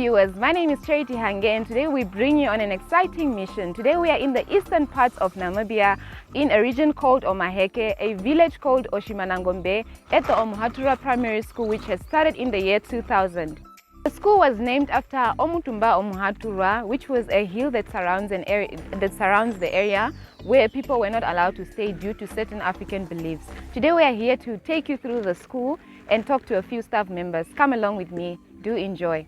viewers, my name is Charity Hange and today we bring you on an exciting mission. Today we are in the eastern parts of Namibia in a region called Omaheke, a village called Otjimanangombe at the Omuhaturua primary school, which has started in the year 2000. The school was named after Omuhaturua, which was a hill that surrounds the area where people were not allowed to stay due to certain African beliefs. Today we are here to take you through the school and talk to a few staff members. Come along with me. Do enjoy.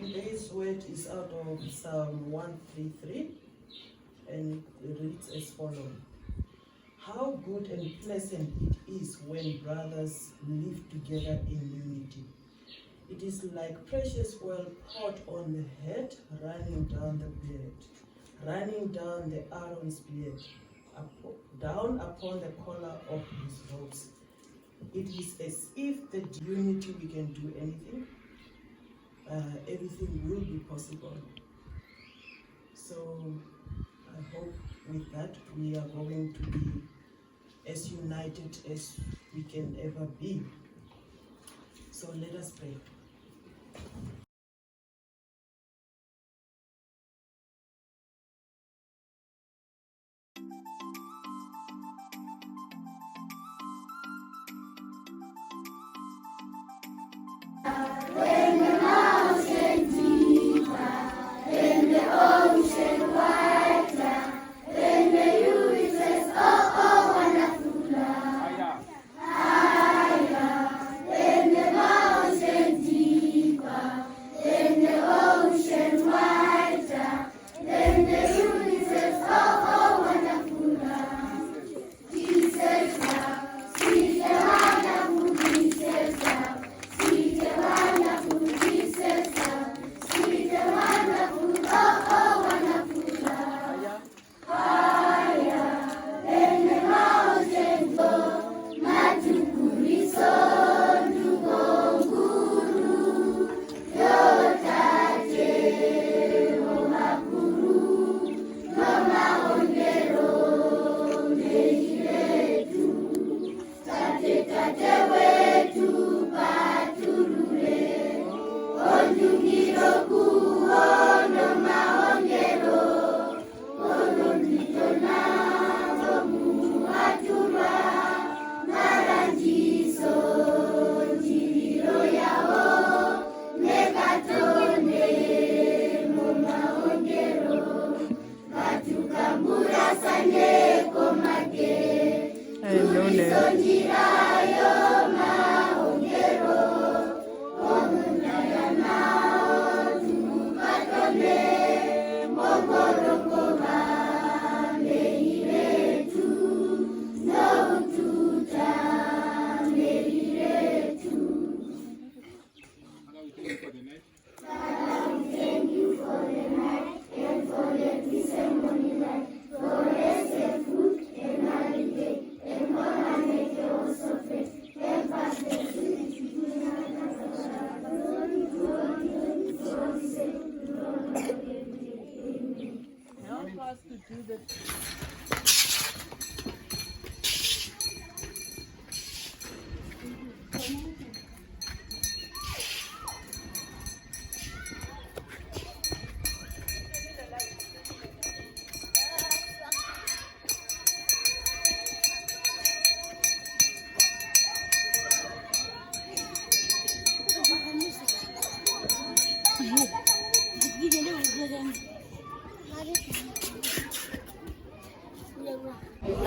Today's word is out of Psalm 133 and it reads as follows. How good and pleasant it is when brothers live together in unity. It is like precious oil poured on the head, running down the beard, running down the Aaron's beard, down upon the collar of his robes. It is as if the unity we can do anything. Everything will be possible. So I hope with that we are going to be as united as we can ever be. So let us pray. When the mountains deeper, when the ocean wider, when the universe, oh, wonderful love. Higher, when the mountains deeper, when the ocean wider, when the universe, oh, wonderful love. Jesus love, sweet and wonderful Jesus love. Sweet and wonderful Jesus love, sweet and wonderful, oh,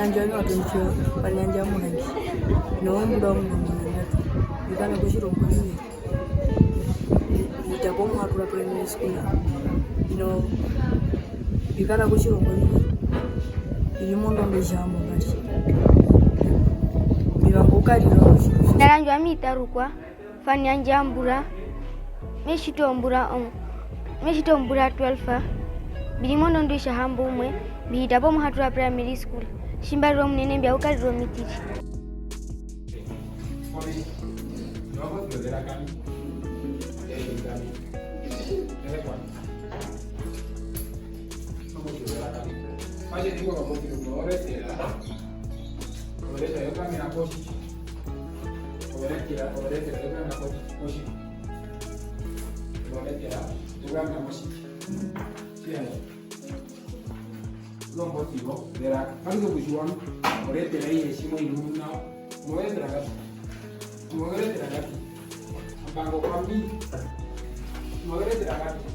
Anjani watuncho palianja munangi no mdomo munangi nikana kushiro mkuni nitapo Omuhaturua primary school no nikana kushiro mkuni ilimondo ndejamo ngati biwanguka lino naranjwa mitarukwa fani anjambura meshitombura 12 bilimondo ndisha hambo umwe bihitapo Omuhaturua primary school shimbariro munene mbya ukaliro mitiri Lombotiro, della quando bujuan, volete lei e simo in una, muovete ragazzi, banco quambi, muovete ragazzi,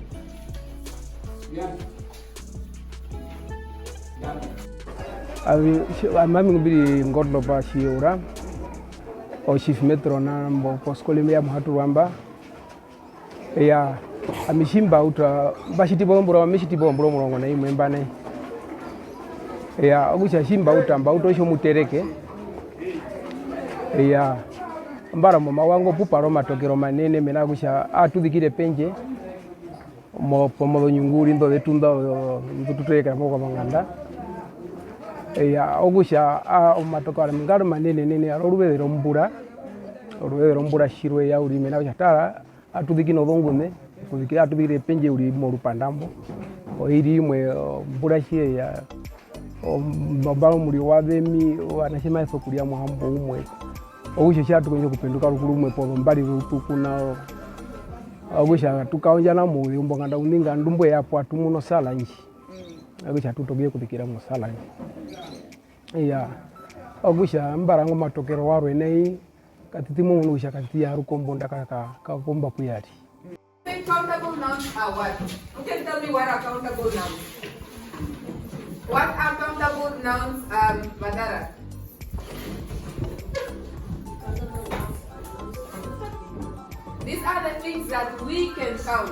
mami ngubiri ngordo ba shiura o chief metro na mbo poskole ya Omuhaturua ya amishimba uta bashiti bombura mishiti bombura murongo na imwe mbane ya ogusha shimba utamba utosho mutereke ya mbara mama wangu puparo matokero manene mena gusha atudhikire penje mo pomo nyunguri ndo betunda tututeka moko manganda ya ogusha matokero mngaro manene nene arorubero mbura shirwe ya uri mena gusha atudhikino dhongume kuzikira atudhikire penje uri mo rupandambo oiri mwe mbura shie ya mbalo muri wabemi wanashema iso kulia muhambo umwe ogusha shatu kwenye kupenduka rukuru umwe po mbali rutukuna ogusha tukaonja na mu yumbo nganda uninga ndumbo yapo atumuno sala nji ogusha tutogie kutikira mu sala nji ya ogusha mbarango matokero waro enei katitimu unusha katia rukombo ndaka kakomba kuyati. Countable nouns are what? Who can tell me what are countable nouns? What are countable nouns, Badara? These are the things that we can count.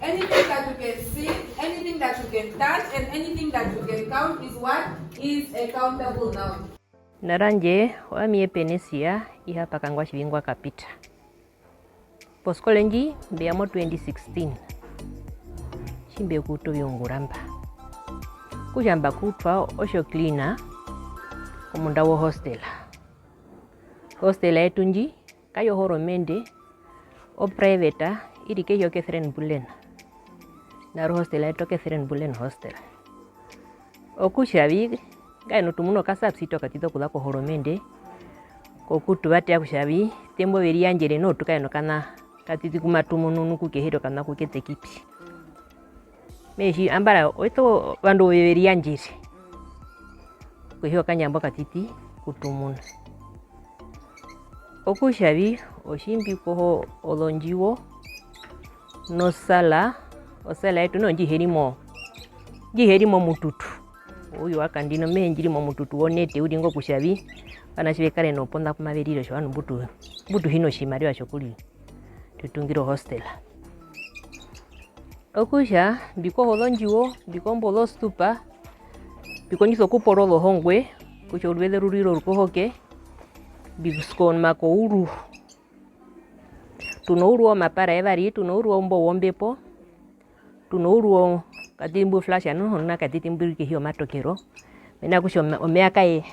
Anything that you can see, anything that you can touch, and anything that you can count is what is a countable noun. Naranje wamie penesia ihapa kangwa shivingwa kapita. Poskolenji mbeamo 2016. Shimbe kuto yonguramba. Kujamba kutwa osho cleaner omunda wo hostel. Hostel etunji kayo horo mende o private irike yo Catherine Bulen. Naru hostel eto Catherine Bulen hostel. Okushavi gaino tumuno kasapsito katito kula ko horo mende kokutu bate akushavi tembo berianjere no tukaino kana katiti kumatumuno nukukehero kana kukete kipi. Meshi ambara oito bando berianjere. Kuhiyo kanyambo katiti kutumuna. Okushavi oshimbi koho olonjiwo no sala osala etu no jiherimo mututu uyu wakandino menjiri mo mututu onete uri ngo kushavi kana chivekare no ponda kumaveriro shwanu butu hino shimariwa shokuli tutungiro hostel okusha biko holonjiwo biko mbolo stupa biko nyiso kuporo hongwe kucho ulwele ruriro rukohoke biskon mako uru tunouru mapara evari tunouru mbo wombepo tunouru katimbu flash anu na katitimbu ke hiyo matokero mena kusho omea kai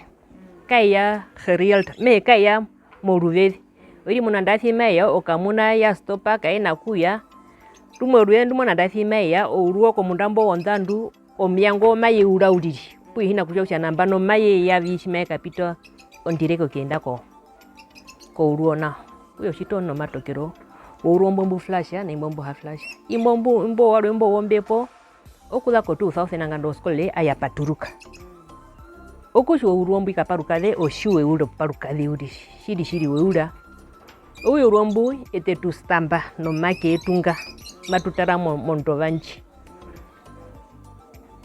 ya gerield me kai ya moruve uri munandathi meya okamuna ya stopa kai na kuya tumoruwe ndumo nandathi meya oruo komundambo wondandu omyango maye uraudiri puhina kusho nambano maye ya vishime kapito ondireko kenda ko uruona uyo shitono matokero urombo flash ya na mbombo ha flash imbombo walo mbo wombepo okula ko 2000 ngando skole aya paturuka okusho urombo ikaparuka de oshuwe uro paruka de uri shiri weura uyo urombo ete tu stamba no make etunga matutara monto vanchi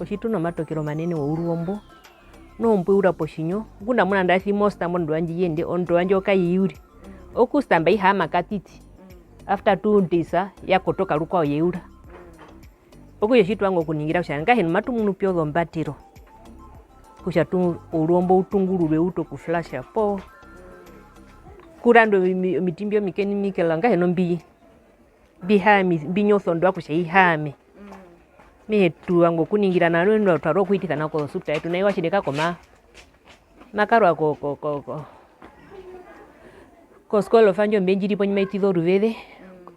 oshitono matokero manene wo urombo no mbu ura poshinyo kuna muna ndathi mosta mondo wanji yende ondo wanji okayuri okustamba ihama katiti after 2 days yakotoka rukwao yeura okuyo shitu wango kuningira kushanga henu matu munu pyo mbatiro kusha tu urombo utungurure uto ku flash po kurando mitimbio mikeni mikelanga heno bihami binyoso ndo akusha ihame metu wango kuningira na ndo taro kuitika nako supta yetu naiwa shideka koma makarwa ko skolo fanjo mbenjiri ponye metido ruvede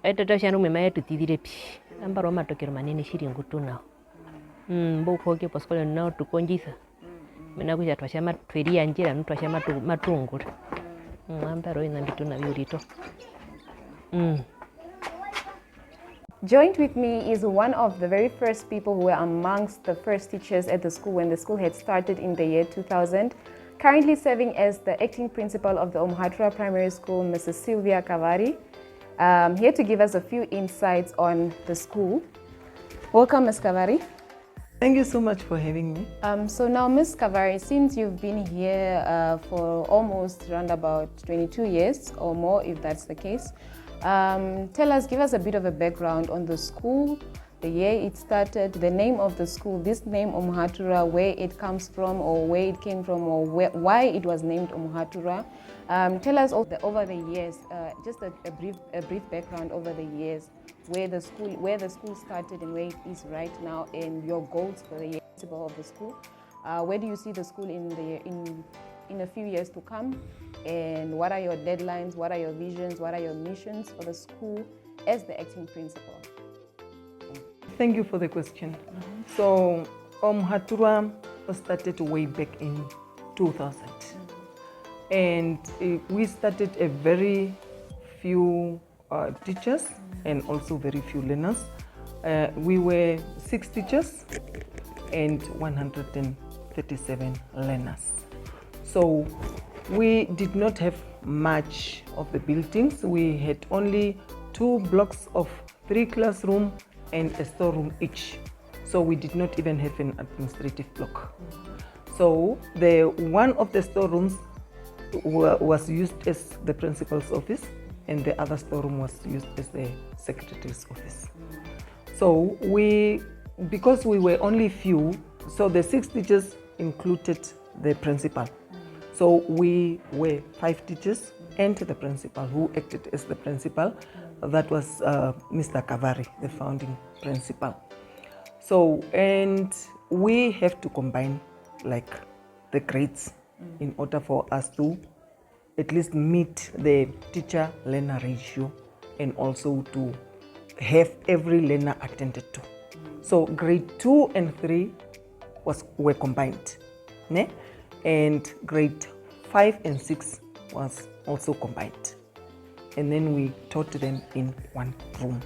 etata shanu mema yetu tidire pi ambaro matokero manene shiri ngutuna mboko ke poskolo nao tukonjisa mena kuja twashama tweria njera mtu ashama matungura ambaro ina bituna biurito Joined with me is one of the very first people who were amongst the first teachers at the school when the school had started in the year 2000. Currently serving as the acting principal of the Omuhaturua Primary School, Mrs. S.Kavari, here to give us a few insights on the school. Welcome, Ms. Kavari. Thank you so much for having me. So now, Ms. Kavari, since you've been here for almost around about 22 years or more, if that's the case, give us a bit of a background on the school, the year it started, the name of the school, this name Omuhaturua, where it comes from or where it came from or why it was named Omuhaturua. Tell us over the years, just a brief background over the years, where the school started and where it is right now, and your goals for the year of the school. Where do you see the school in a few years to come, and what are your deadlines, what are your visions, what are your missions for the school as the acting principal? Thank you for the question. So Omuhaturua started way back in 2000. And we started a very few teachers and also very few learners. We were 6 teachers and 137 learners. So we did not have much of the buildings. We had only 2 blocks of 3 classrooms and a storeroom each. So we did not even have an administrative block. So one of the storerooms was used as the principal's office, and the other storeroom was used as the secretary's office. So because we were only few, so the 6 teachers included the principal. So we were 5 teachers and the principal who acted as the principal. That was Mr. S.Kavari, the founding principal. So, and we have to combine like the grades in order for us to at least meet the teacher-learner ratio and also to have every learner attended to. So grade 2 and 3 were combined, né? And grade 5 and 6 was also combined. And then we taught them in one room.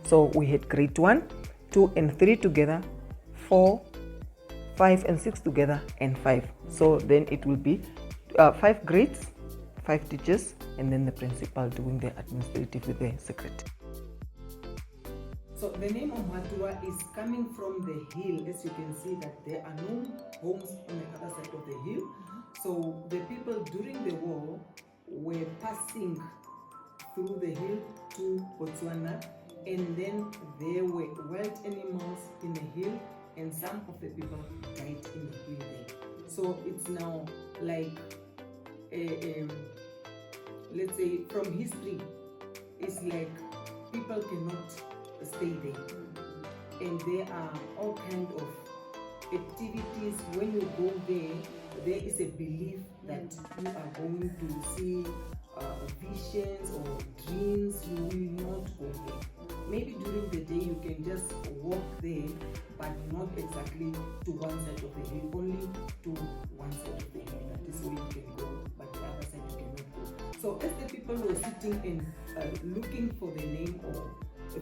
So we had grade 1, 2 and 3 together, 4, 5 and 6 together, and 5. So then it will be 5 grades, 5 teachers, and then the principal doing the administrative with the secretary. So the name Omuhaturua is coming from the hill. As you can see that there are no homes on the other side of the hill. So the people during the war were passing through the hill to Botswana, and then there were wild animals in the hill, and some of the people died in the hill there. So it's now like let's say from history, it's like people cannot stay there, and there are all kinds of activities. When you go there, there is a belief that you are going to see visions or dreams. You will not go there. Maybe during the day you can just walk there, but not exactly to one side of the hill, only to one side of the hill. That is where you can go, but the other side you cannot go. So as the people were sitting and looking for the name or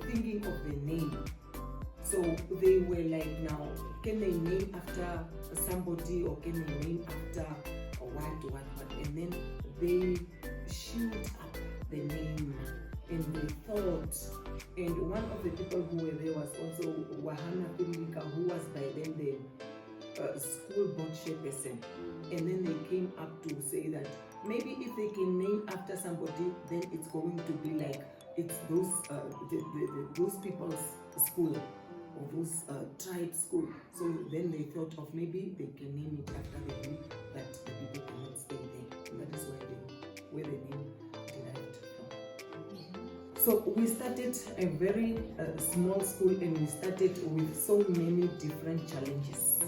thinking of the name, so they were like, now, can they name after somebody, or can they name after what? And then they shoot up the name, and they thought, and one of the people who were there was also Omuhaturua, who was by then the school board chairperson. And then they came up to say that maybe if they can name after somebody, then it's going to be like it's those people's school, or those tribe school. So then they thought of maybe they can name it after the hill that the people cannot stay there. And that is where the name derived from. So we started a very small school, and we started with so many different challenges.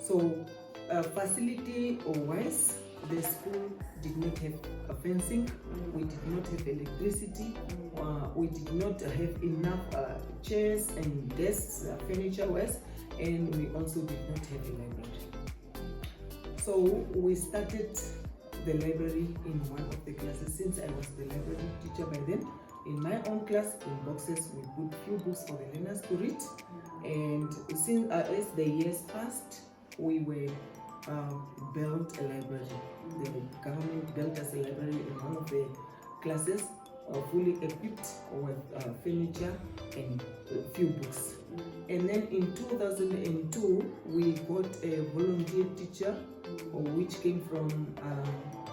So facility wise, the school did not have a fencing, we did not have electricity, we did not have enough chairs and desks, furniture wise, and we also did not have a library. So we started the library in one of the classes. Since I was the library teacher by then, in my own class, in boxes, we put few books for the learners to read. And since as the years passed, we were built a library. The government built us a library in one of the classes, fully equipped with furniture and a few books. And then in 2002, we got a volunteer teacher, which came from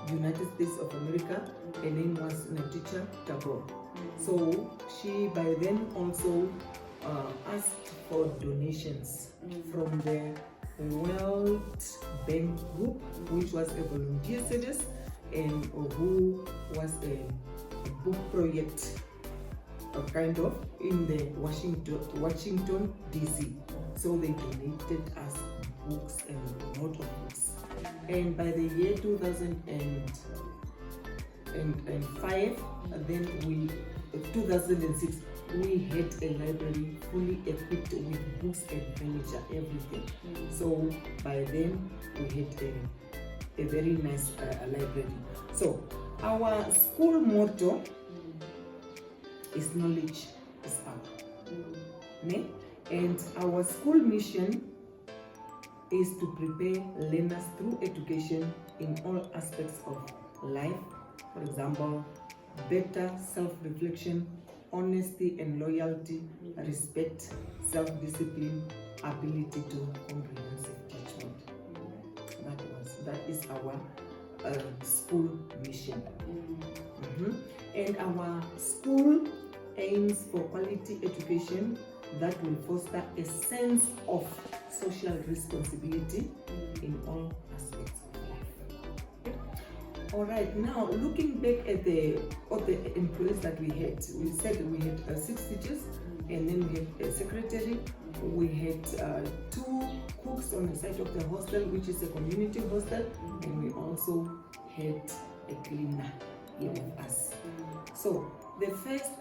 United States of America. Her name was Teacher Tabor. So she by then also asked for donations from the World Bank Group, which was a volunteer service, and who was a book project kind of in the Washington DC. So they donated us books and a lot of books. And by the year 2005, then 2006, we had a library fully equipped with books and furniture, everything. So by then we had a very nice library. So our school motto is knowledge is power. And our school mission is to prepare learners through education in all aspects of life. For example, better self-reflection, honesty and loyalty, respect, self-discipline, ability to comprehensive judgment. That is our school mission. And our school aims for quality education that will foster a sense of social responsibility in all aspects of life. All right, now looking back at the employees that we had, we said we had 6 teachers, and then we had a secretary, we had 2 cooks on the side of the hostel, which is a community hostel, and we also had a cleaner here with us. So the first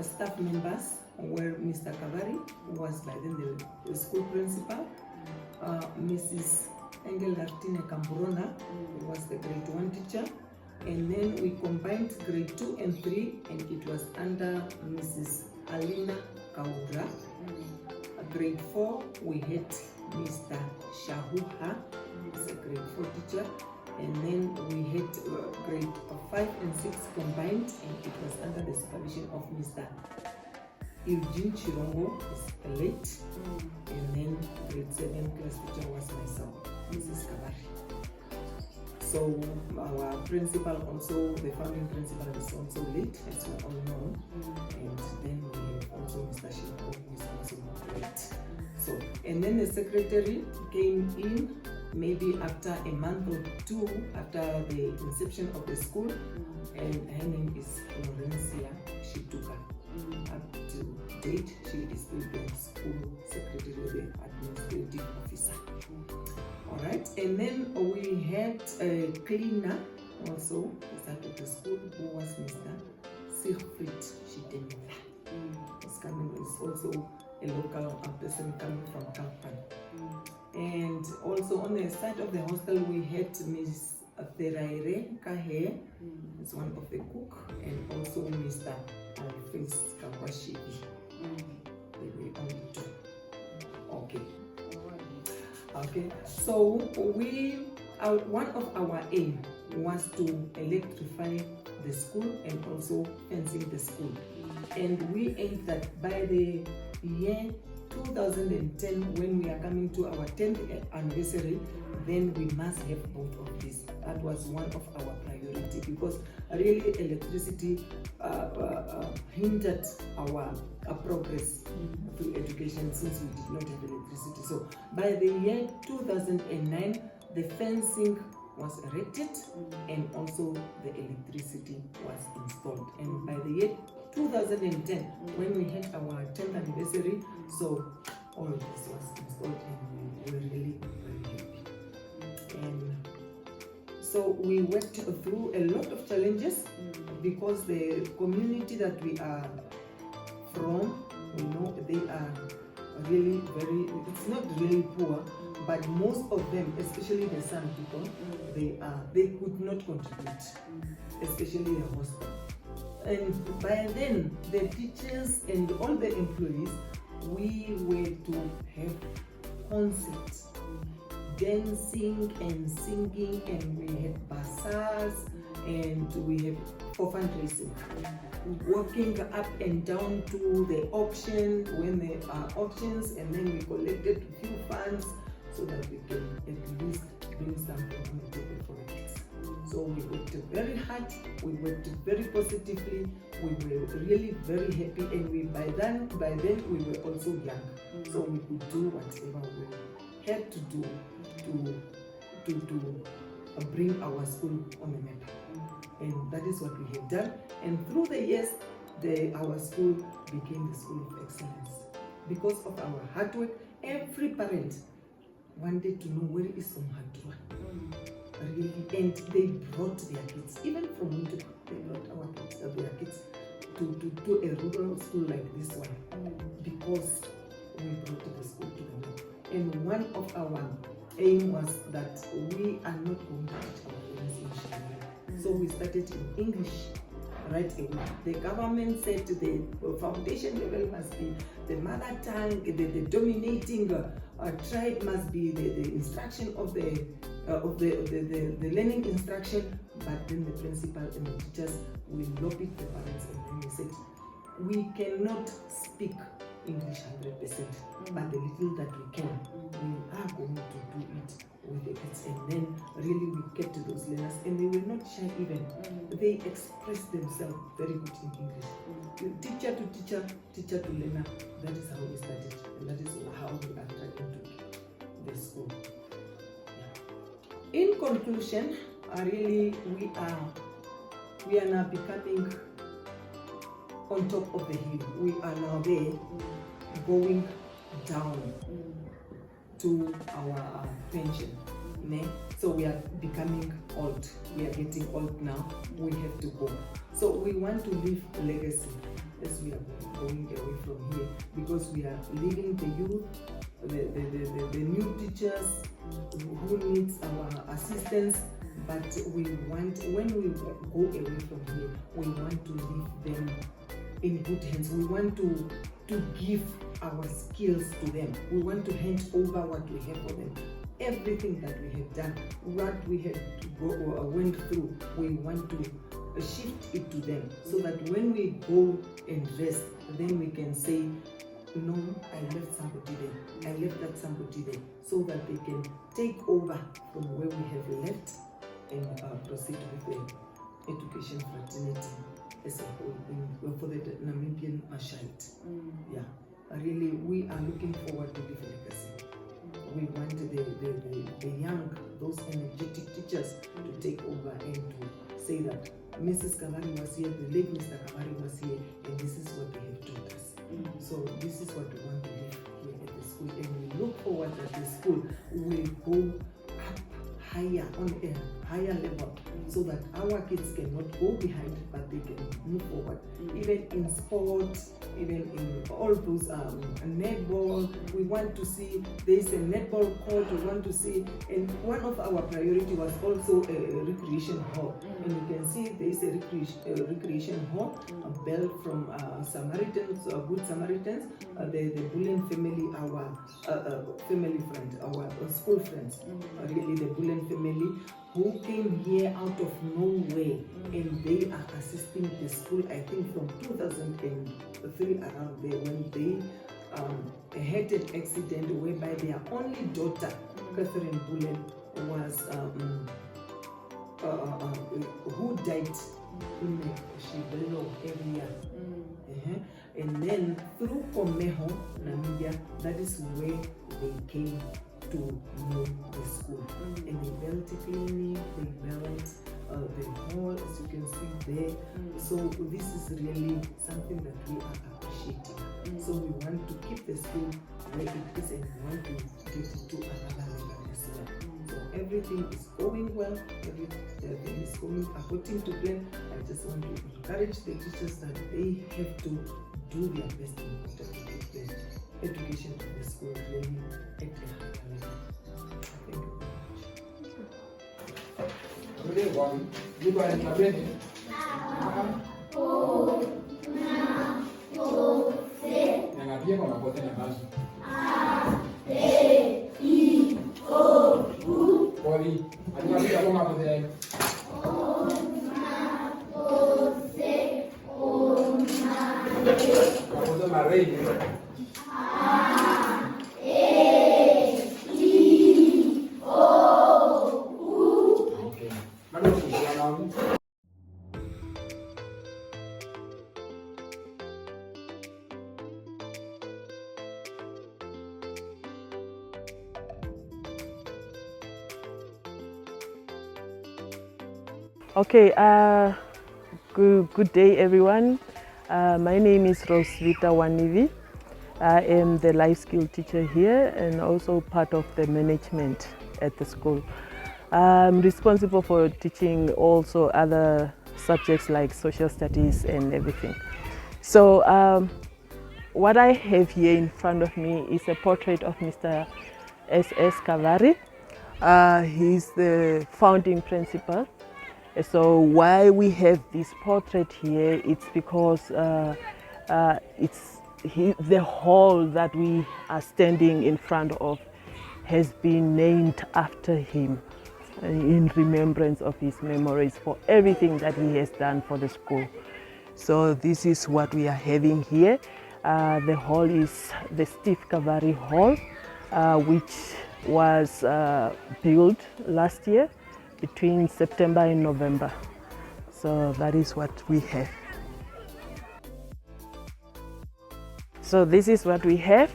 staff members were Mr. S.Kavari, who was by then the school principal, Mrs.C, who was the grade 1 teacher, and then we combined grade 2 and 3, and it was under Mrs. Alina Kaudra. Grade 4 we had Mr. Shahuha, who is a grade 4 teacher, and then we had grade 5 and 6 combined, and it was under the supervision of Mr. Eugene Chirongo is late, and then grade 7 class teacher was myself, Mrs.C. So our principal also, the founding principal is also late, as we all know, and then we have also Mr. Shiko, who is also late. So, and then the secretary came in maybe after a month or two after the inception of the school, and her name is Laurencia Shituka. Up to date, she is still the school secretary, the administrative officer. All right, and then we had a cleaner also inside of the school, who was Mr. Siegfried Shitemila. Is also a local person coming from Kalpan. And also on the side of the hostel, we had Miss Teraire Kahe, is one of the cook, and also Mr. Alphonse Kawashibi. They were only two. Okay. Okay. So one of our aim was to electrify the school and also fencing the school. And we aimed that by the year 2010, when we are coming to our 10th anniversary, then we must have both of these. That was one of our priority, because really electricity hindered our progress through education, since we did not have electricity. So by the year 2009, the fencing was erected and also the electricity was installed. And by the year 2010, when we had our 10th anniversary, so all of this was installed, and we were really very happy. And so we worked through a lot of challenges, because the community that we are from, we know they are really very, it's not really poor, but most of them, especially the San people, they could not contribute, especially the hostel. And by then, the teachers and all the employees, we were to have concerts, dancing and singing, and we had bazaars, and we have for fundraising, walking up and down to the auction when there are auctions, and then we collected a few funds so that we can at least bring something on the table for the kids. So we worked very hard, we worked very positively, we were really very happy, and by then we were also young, so we could do whatever we had to do to bring our school on the map. And that is what we have done. And through the years, our school became the school of excellence. Because of our hard work, every parent wanted to know where is Omuhaturua. Really, and they brought their kids, even from Winter, they brought their kids to a rural school like this one, because we brought the school to the north. And one of our aim was that we are not going to teach our parents in Shangri. So we started in English right away. The government said the foundation level must be the mother tongue, the dominating tribe must be the instruction of the learning instruction. But then the principal and the teachers will lobby the parents, and then we said we cannot speak English 100%, but the little that we can, we are going to do it with the kids. And then really we kept those learners, and they were not shy even. They expressed themselves very good in English. Teacher to teacher, teacher to learner. That is how we started, and that is how we are trying to keep the school. Yeah. In conclusion, really we are now becoming on top of the hill. We are now there, going down to our pension. So we are becoming old. We are getting old now. We have to go. So we want to leave a legacy as we are going away from here, because we are leaving the youth, the new teachers who needs our assistance. But we want, when we go away from here, we want to leave them in good hands. We want to give our skills to them. We want to hand over what we have for them. Everything that we have done, what we have went through, we want to shift it to them, so that when we go and rest, then we can say, no, I left somebody there, I left that somebody there, so that they can take over from where we have left and proceed with the education fraternity as a whole for the Namibian child. Yeah, really, we are looking forward to leave a legacy. We want the young, those energetic teachers to take over and to say that Mrs.C was here, the late Mr. Kavari was here, and this is what they have taught us. So this is what we want to live here at the school, and we look forward that the school will go up higher, on a higher level, so that our kids cannot go behind, but they can move forward. Even in sports, even in all those netball, we want to see there is a netball court, we want to see, and one of our priority was also a recreation hall. And you can see there is a recreation hall built from Samaritans, Good Samaritans, the Bullen family, our family friends, our school friends, really the Bullen family, who came here out of nowhere, and they are assisting the school, I think from 2003 around there, when they had an accident whereby their only daughter, Catherine Bullen, was who died in the Shibelo area. And then through Komeho, Namibia, that is where they came to know the school. And they built a clinic, they built the hall, as you can see there. So this is really something that we are appreciating. So we want to keep the school where it is, and we want to get it to another level as well. So everything is going well, everything is going according to plan. I just want to encourage the teachers that they have to do their best in order to get the education of the school really at a higher level. Thank you very Okay, good day everyone. My name is Rosvita Wanivi. I am the life skill teacher here and also part of the management at the school. I'm responsible for teaching also other subjects like social studies and everything. So what I have here in front of me is a portrait of Mr. S.Kavari. He's the founding principal. So why we have this portrait here, it's because the hall that we are standing in front of has been named after him in remembrance of his memories for everything that he has done for the school. So this is what we are having here. The hall is the S.Kavari Hall, which was built last year between September and November. So that is what we have. So this is what we have.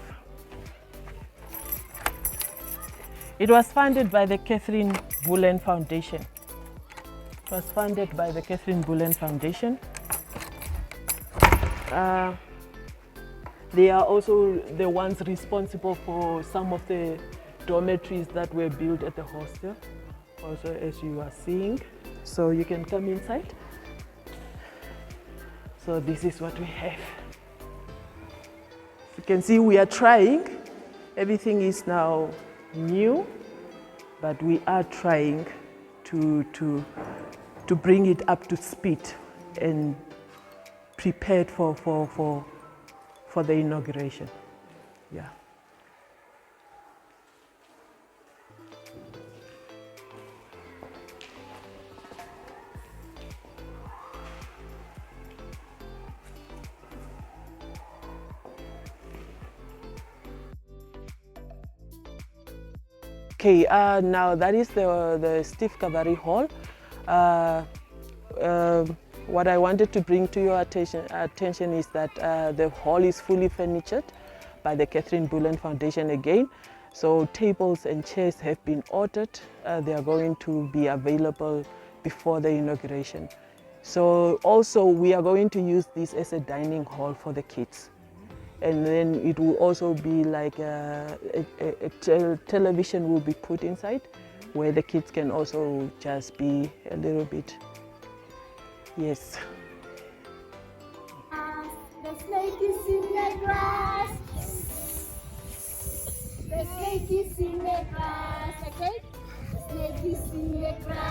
It was funded by the Catherine Bullen Foundation. It was funded by the Catherine Bullen Foundation. They are also the ones responsible for some of the dormitories that were built at the hostel, also as you are seeing. So you can come inside. So this is what we have. As you can see, we are trying. Everything is now new, but we are trying to bring it up to speed and prepared for the inauguration. Yeah. Okay, now that is the S.Kavari hall. What I wanted to bring to your attention is that the hall is fully furnitured by the Catherine Bullen Foundation again. So tables and chairs have been ordered. They are going to be available before the inauguration. So also we are going to use this as a dining hall for the kids. And then it will also be like a television will be put inside where the kids can also just be a little bit. Yes. The snake is in the grass. The snake is in the grass. Okay? The snake is in the grass.